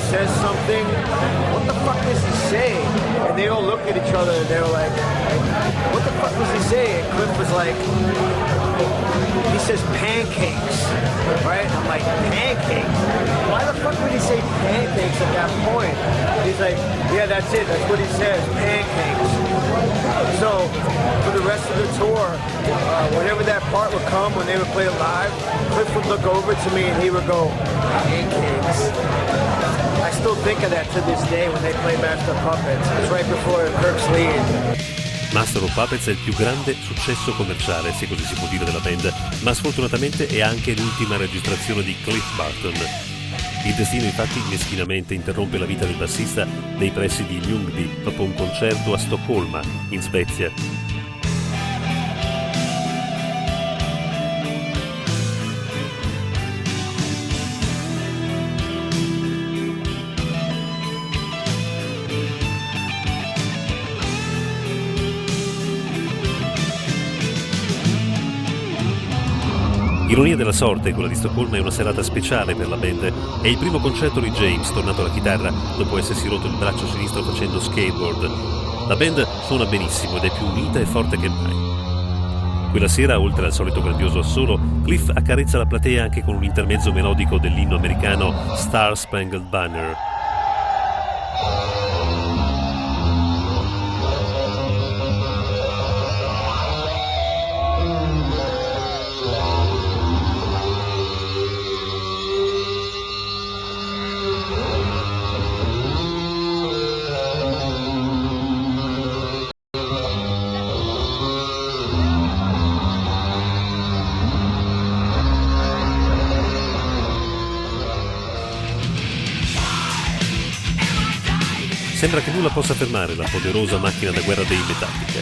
says something. What the fuck does he say? And they all look at each other and they were like, what the fuck does he say? And Cliff was like, he says pancakes, right? I'm like, pancakes? Why the fuck would he say pancakes at that point? He's like, yeah, that's it. That's what he says, pancakes. So for the rest of the tour, whenever that part would come, when they would play it live, Cliff would look over to me and he would go, pancakes. I still think of that to this day when they play Master of Puppets. It's right before Kirk's lead. Master of Puppets è il più grande successo commerciale, se così si può dire, della band, ma sfortunatamente è anche l'ultima registrazione di Cliff Burton. Il destino infatti meschinamente interrompe la vita del bassista nei pressi di Ljungby dopo un concerto a Stoccolma, in Svezia. Ironia della sorte, quella di Stoccolma è una serata speciale per la band. È il primo concerto di James, tornato alla chitarra dopo essersi rotto il braccio sinistro facendo skateboard. La band suona benissimo ed è più unita e forte che mai. Quella sera, oltre al solito grandioso assolo, Cliff accarezza la platea anche con un intermezzo melodico dell'inno americano Star Spangled Banner. Sembra che nulla possa fermare la poderosa macchina da guerra dei Metallica.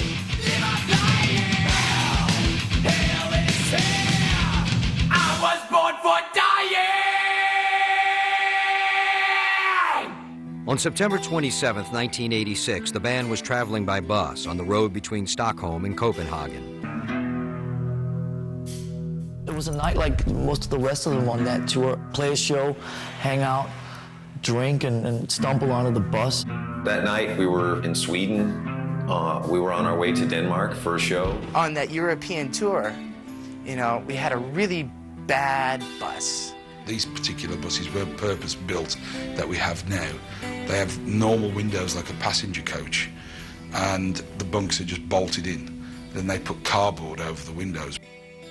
On September 27, 1986, the band was traveling by bus on the road between Stockholm and Copenhagen. It was a night like most of the rest of them on that tour. Play a show, hang out, drink, and stumble onto the bus. That night we were in Sweden. We were on our way to Denmark for a show. On that European tour, you know, we had a really bad bus. These particular buses weren't purpose-built that we have now. They have normal windows like a passenger coach, and the bunks are just bolted in. Then they put cardboard over the windows.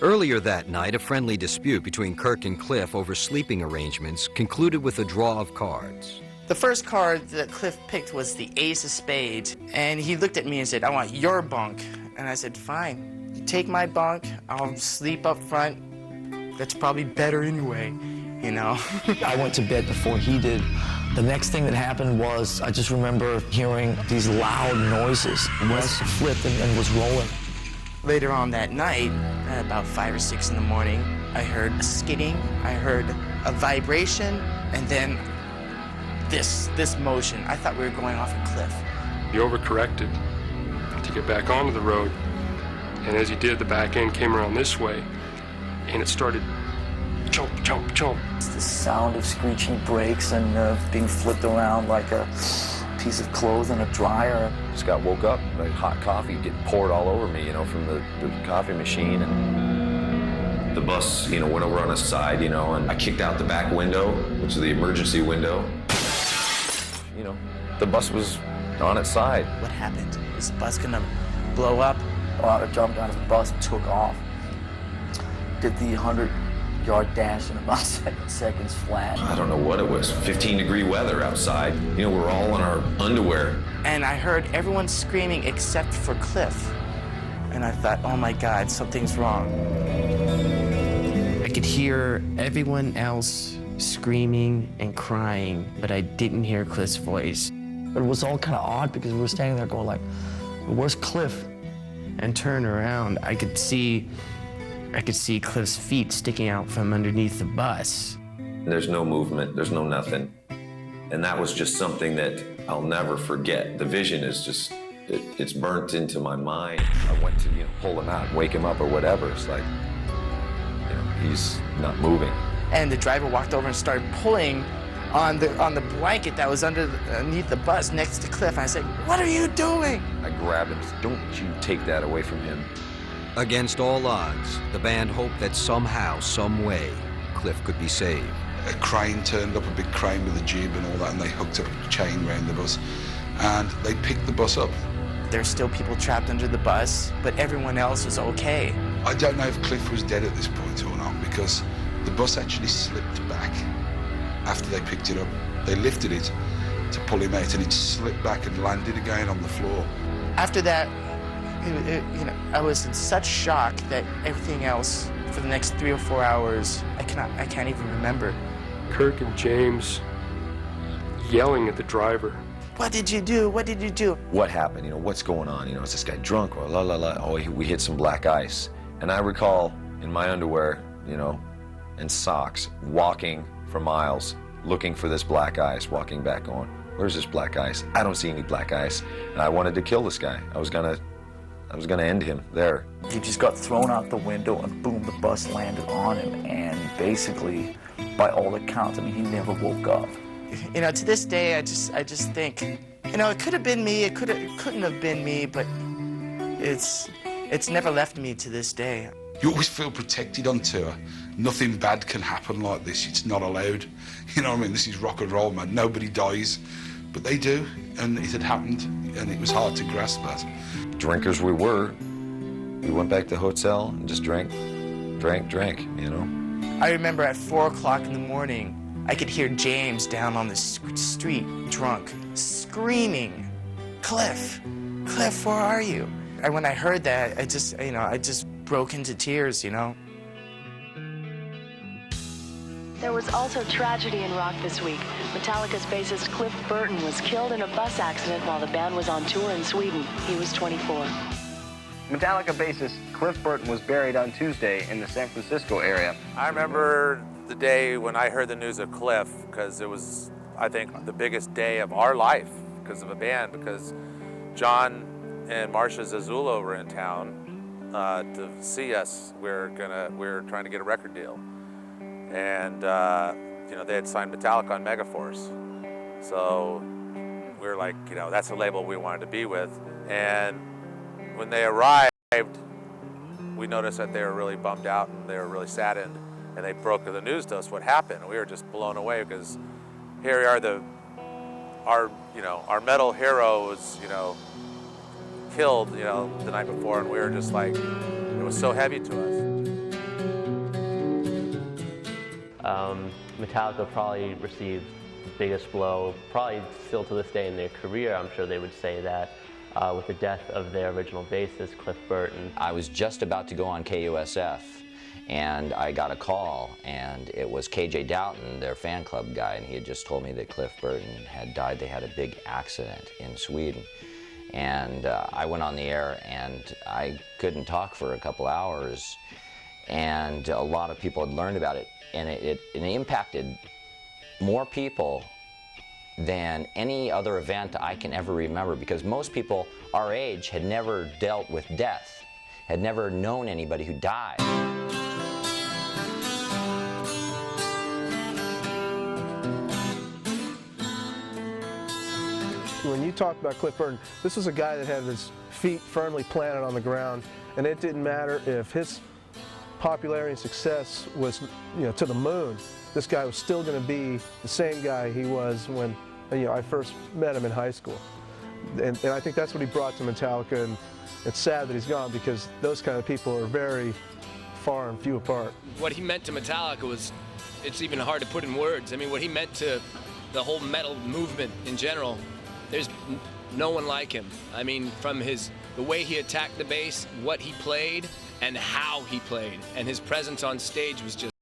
Earlier that night, a friendly dispute between Kirk and Cliff over sleeping arrangements concluded with a draw of cards. The first card that Cliff picked was the ace of spades, and he looked at me and said, I want your bunk. And I said, fine, you take my bunk, I'll sleep up front. That's probably better anyway, you know? I went to bed before he did. The next thing that happened was, I just remember hearing these loud noises. Wes flipped and was rolling. Later on that night, at about 5 or 6 in the morning, I heard a skidding, I heard a vibration, and then this motion. I thought we were going off a cliff. He overcorrected to get back onto the road, and as he did, the back end came around this way, and it started chomp, chomp, chomp. It's the sound of screeching brakes and being flipped around like a piece of clothes in a dryer. Just got woke up, like hot coffee getting poured all over me, you know, from the coffee machine. And the bus, you know, went over on its side, you know, and I kicked out the back window, which is the emergency window. You know, the bus was on its side. What happened? Is the bus gonna blow up? Well, I jumped out of the bus and took off. Did the 100-yard dash in about 7 seconds flat. I don't know what it was, 15-degree weather outside. You know, we're all in our underwear. And I heard everyone screaming except for Cliff. And I thought, oh my God, something's wrong. I could hear everyone else screaming and crying, but I didn't hear Cliff's voice. But it was all kind of odd because we were standing there going like, where's Cliff? And turn around, I could see Cliff's feet sticking out from underneath the bus. There's no movement, there's no nothing. And that was just something that I'll never forget. The vision is just, it's burnt into my mind. I went to, pull him out, wake him up or whatever. It's like, he's not moving. And the driver walked over and started pulling on the blanket that was underneath the bus next to Cliff. I said, "What are you doing?" I grabbed him and said, "Don't you take that away from him." Against all odds, the band hoped that somehow, some way, Cliff could be saved. A crane turned up, a big crane with a jib and all that, and they hooked up a chain around the bus, and they picked the bus up. There's still people trapped under the bus, but everyone else was okay. I don't know if Cliff was dead at this point or not, because the bus actually slipped back after they picked it up. They lifted it to pull him out, and it slipped back and landed again on the floor. After that, I was in such shock that everything else for the next 3 or 4 hours, I can't even remember. Kirk and James yelling at the driver. "What did you do? What did you do?" What happened? You know, what's going on? You know, is this guy drunk or la la la? Oh, we hit some black ice. And I recall in my underwear, you know, and socks, walking for miles, looking for this black ice, walking back on. Where's this black ice? I don't see any black ice. And I wanted to kill this guy. I was gonna end him there. He just got thrown out the window, and boom, the bus landed on him. And basically, by all accounts, I mean, he never woke up. You know, to this day, I just think, you know, it could have been me, it couldn't have been me, but it's never left me to this day. You always feel protected on tour. Nothing bad can happen like this. It's not allowed. You know what I mean? This is rock and roll, man. Nobody dies, but they do, and it had happened, and it was hard to grasp that. Drinkers we were. We went back to the hotel and just drank, you know. I remember at 4 o'clock in the morning, I could hear James down on the street, drunk, screaming, "Cliff, Cliff, where are you?" And when I heard that, I just broke into tears, you know. There was also tragedy in rock this week. Metallica's bassist Cliff Burton was killed in a bus accident while the band was on tour in Sweden. He was 24. Metallica bassist Cliff Burton was buried on Tuesday in the San Francisco area. I remember the day when I heard the news of Cliff, because it was, I think, the biggest day of our life because of a band, because John and Marcia Zazzulo were in town to see us. We were trying to get a record deal. And you know, they had signed Metallica on Megaforce. So we were like, you know, that's a label we wanted to be with. And when they arrived, we noticed that they were really bummed out and they were really saddened. And they broke the news to us what happened. And we were just blown away, because here we are, our metal hero was, you know, killed, you know, the night before, and we were just like, it was so heavy to us. Metallica probably received the biggest blow, probably still to this day in their career. I'm sure they would say that, with the death of their original bassist, Cliff Burton. I was just about to go on KUSF, and I got a call, and it was KJ Doughton, their fan club guy, and he had just told me that Cliff Burton had died. They had a big accident in Sweden. And I went on the air, and I couldn't talk for a couple hours, and a lot of people had learned about it, and it impacted more people than any other event I can ever remember, because most people our age had never dealt with death, had never known anybody who died. When you talk about Cliff Burton, this was a guy that had his feet firmly planted on the ground, and it didn't matter if his popularity and success was, you know, to the moon. This guy was still going to be the same guy he was when, you know, I first met him in high school. And I think that's what he brought to Metallica, and it's sad that he's gone, because those kind of people are very far and few apart. What he meant to Metallica was, it's even hard to put in words. I mean, what he meant to the whole metal movement in general, there's no one like him. I mean, from the way he attacked the bass, what he played, and how he played, and his presence on stage was just